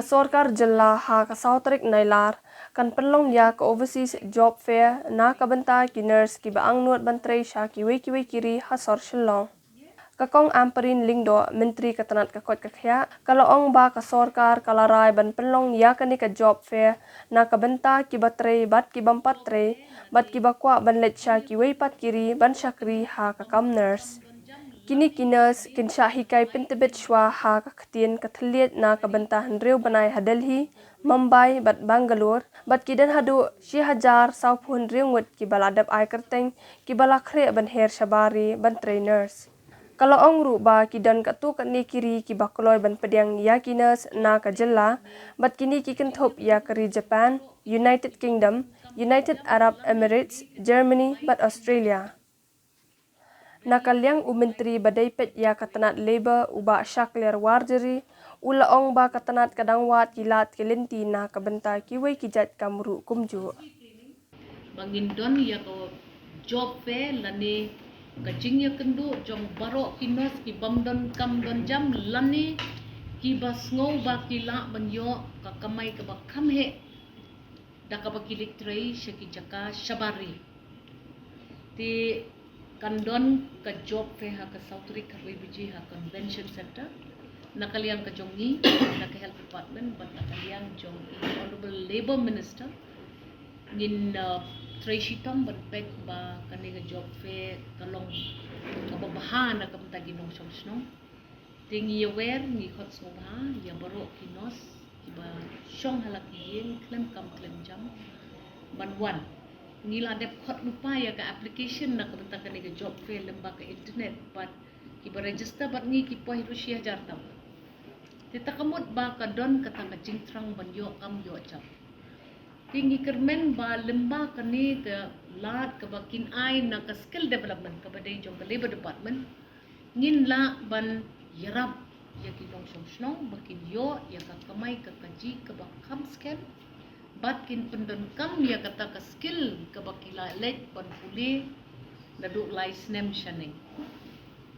Kasorkar jella ha kasautrik nailar kan penlong ya ke overseas job fair na kabenta ki nurse ki baang nuat bantrei sha ki wei kiri hasor shillong. Kakong amperin lingdo menteri ketenat kakot kakya kalau ong ba kasorkar kalarai ban penlong ya kani ka job fair na kabenta ki batrei bat ki bampatre bat ki bakwa ban let sha ki wei pat kiri ban syakri ha kakam nurse. Kini kinas kinsha hikai pentebet shwa ha kakhtien kathliet na kabenta handreu banai ha Delhi, Mumbai bat Bangalore bat kidan hadu 1000 saupun riungut ki baladap ai kerteng ki balakre ban her shabari ban trainers. Kalau ongru ba kidan katu katni kiri ki bakoloi ban pediang ya kinas na kajella bat kini ki kenthop ya kari Japan, United Kingdom, United Arab Emirates, Germany bat Australia. Nakalyang menteri badai pet ya katanat labor uba syakler warjeri ula ong ba katanat kadangwat kilat kelenti na kabenta kiwei kijat kamru kumju. Bangindon ya ko job fair lani kajing ya kendu jong barok kinos ki bamdon kamdon jam lani ki basngau ba kila banyo kakamai ka bakam he dakabakilik tray syaki jaka shabari ti kandon ka job fair ha ka Sautri Karwai Biji ha convention center nakaliang ka jongi naka health department but nakaliang jong honorable labor minister ngin Tracy Tom ban pek ba kani ka job fair kalong kababahan na kamta ginong song tingi aware ni khot so ba ya baro kinos kiba syong halak yin klem kam klem jam banwan ngila dep khot lupa ya ka application na kamta kani ka job fair lemba ka internet but kiba register bat ngi ki po hiru syah jartam titakamut ba ka don katang ka jingtrang ban yo kam yo jam tinggi kermen ba lemba kani ke lat ke bakin ai na ke skill development ke badai jong ke labor department ngin la ban yarab ya ki dong song bakin yo ya ka kamai ke kaji ke bakam skill bakin pendon kam ya kata ke skill ke bakila lek ban puli laduk license shaning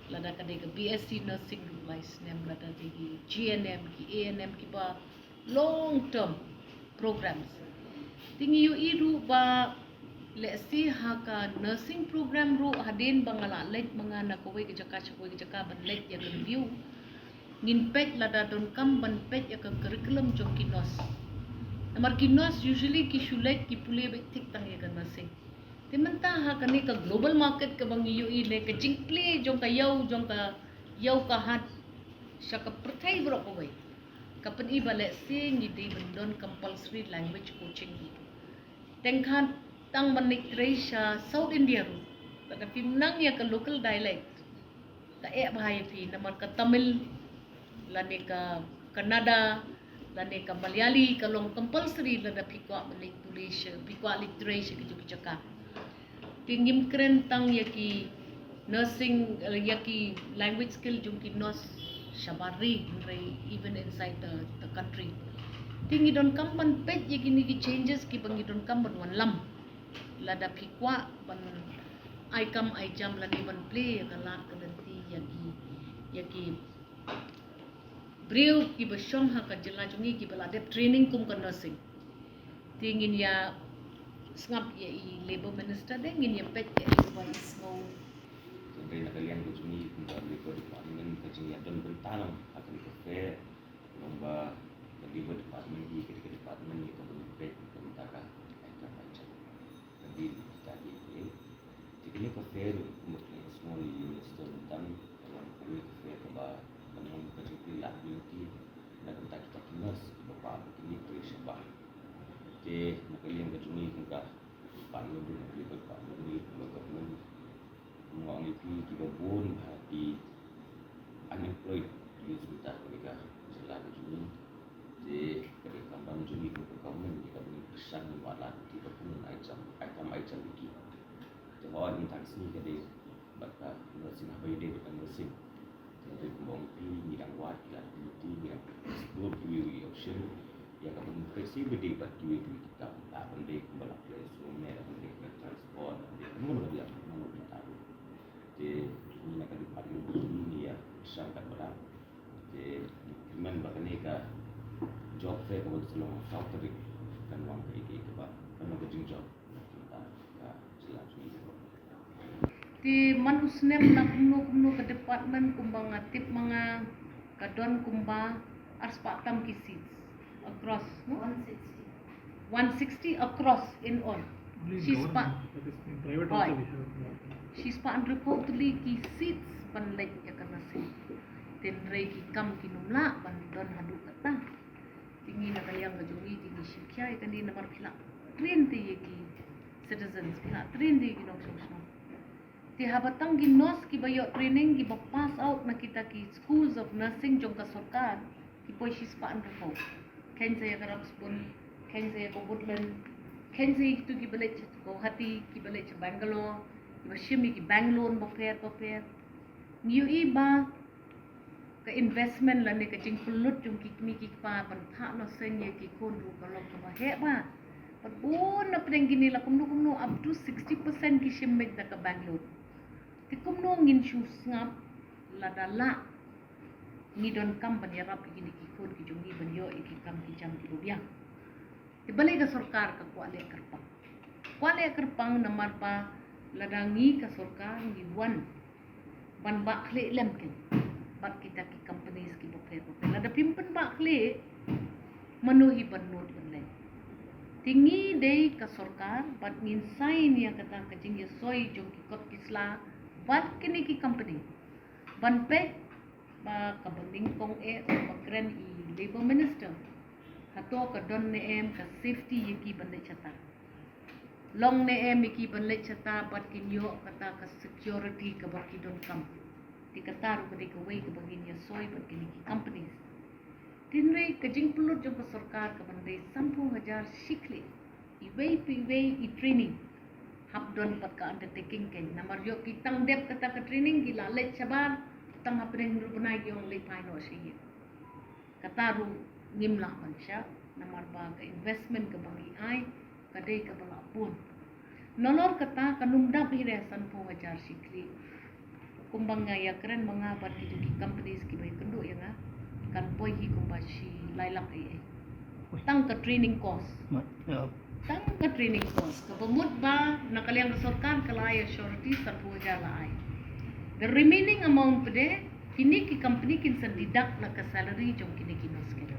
lada kadai ke BSc nursing license lada di GNM ki ANM ki ba long term programs tinggi yu iru ba lesi haka nursing program ru hadin bangala lek mangana kowai ke jaka ban lek ya review ngin pet lada don kam ban pet ya curriculum jong kinos namar kinos usually ki shulek ki pule betik tang ya nursing timenta ha kani ka global market ke bang yu i le ke jingple jong ka yau ka hat syaka pertai bro kowai kapan i balik sing di bendon compulsory language coaching tengkan tang manik Malaysia South India ru tapi menang ya ke local dialect ka bahaya pi namar ka Tamil lani ka Kannada lani ka Malayali kalong compulsory lada pikwa manik Malaysia pikwa literature gitu cakap tingim keren tang yaki nursing yaki language skill jungki nos shabari even inside the country tingi don kampan pet yaki ni changes ki bangi don kampan wan lam lada pikwa ban ai kam ai jam lani ban play kala kadenti yaki breu ki basyong ha ka jela jungi ki bala dep training kum ka nursing tingin ya sngap ya i labor minister de ngin ya pet ya wise go sampai nakalian jungi kum ka labor department ka jing ya don bertanam akan ke fair lomba labor department di ke department ni ka pet ka mutaka ka macam jadi tadi ini ka fair mungkin small units to dan dalam kuih fair ka ba namun ka jing la beauty na ka kita kinos bapa ini tu ba ke nakalian ka jungi kum ka parliament di parliament ni government ngong ipi kita pun di unemployed di sekitar mereka selalu jungi di mereka bang jungi ke government kita beri pesan wala kita pun item lagi semua ni taksi ke dia baka nursing apa dia bukan nursing jadi ngong ipi ni dan wat lah di ni dua kiwi option yang akan mempresi bedi bat kiwi kita tak benda kembali resume benda transport semua dia mau tahu jadi ini akan dipakai ini ya sangat berat jadi men bakane ka job fair ka wal salong South Tarik kan wang ka iki ka ba kan ka jing job kita ka sila sui Ti manusnem na kumno ke department kumbang tip mga kadon kumba arspatam ki seats across no 160 across in all she's pa private Right. also we have. she's pa and report li ki seats panlek ya kana si ten rei ki kam ki numla ban don hadu kata tingi na kayang gajungi tingi shikya ikani namar phila train te ye ki citizens phila train de ki nok song ti habatang ginos ki bayo training ki ba pass out na kita ki schools of nursing jong ka sarkar ki poi shis pa and report ken saya ka Raspun ken saya ko Woodland ken saya tu ki balik ko hati ki balik Bangalore ki ba shimi ki Bangalore ba pair niu iba ka investment la ne ka jing pulut jong ki mi ki pa ban tha no sen ye ki kon ru ka lok ka ba he ba but bon na preng gini la kumno up to 60% ki shimmek da ka Bangalore ti kumno ngin shoes ngap la dala ni don kam ban yarap gini ki kon ki jong ni ban yo ki kam ki jam ki rubiang ti balai ka sarkar ka kwale kerpang namar pa ladangi ka sarkar ni wan ban ba khle lemken bat kita ki companies ki bokre lada pimpen ba khle manuhi ban not ban le tingi dei ka sarkar bat ngin sai ni kata ka jing ye soi jong ki kot kisla bat kini ki company ban pe ba ka banding kong ba kren I labor minister hato ka don ne em ka safety ye ki ban le chata long ne em ki ban le chata bat kinyo kata ka security ka ba ki don kam ti kata ru ka di ka wei ka bagin ya soi bat kini ki companies tinre ka jing pulut jong ka sarkar ka ban de 10,000 shikle I wei I training habdon pat ka undertaking ken namar yo kitang dep kata ka training gila le chabar tang hapring ru banai yong le pai no shi kata ru ngimla man sya namar ba ka investment ka bangi ai ka dei ka bala pun nolor kata kanumda pire san po wajar sikli kumbang nga ya keren mga bat ki companies ki bay kendo ya nga kan poi hi kumba shi lailak ai tang ka training course tang ka training course kapamut ba nakaliang sarkar kalaya surety sa puja laay the remaining amount pede kini ki company kin sa deduct na ka salary jong kini kinos kaya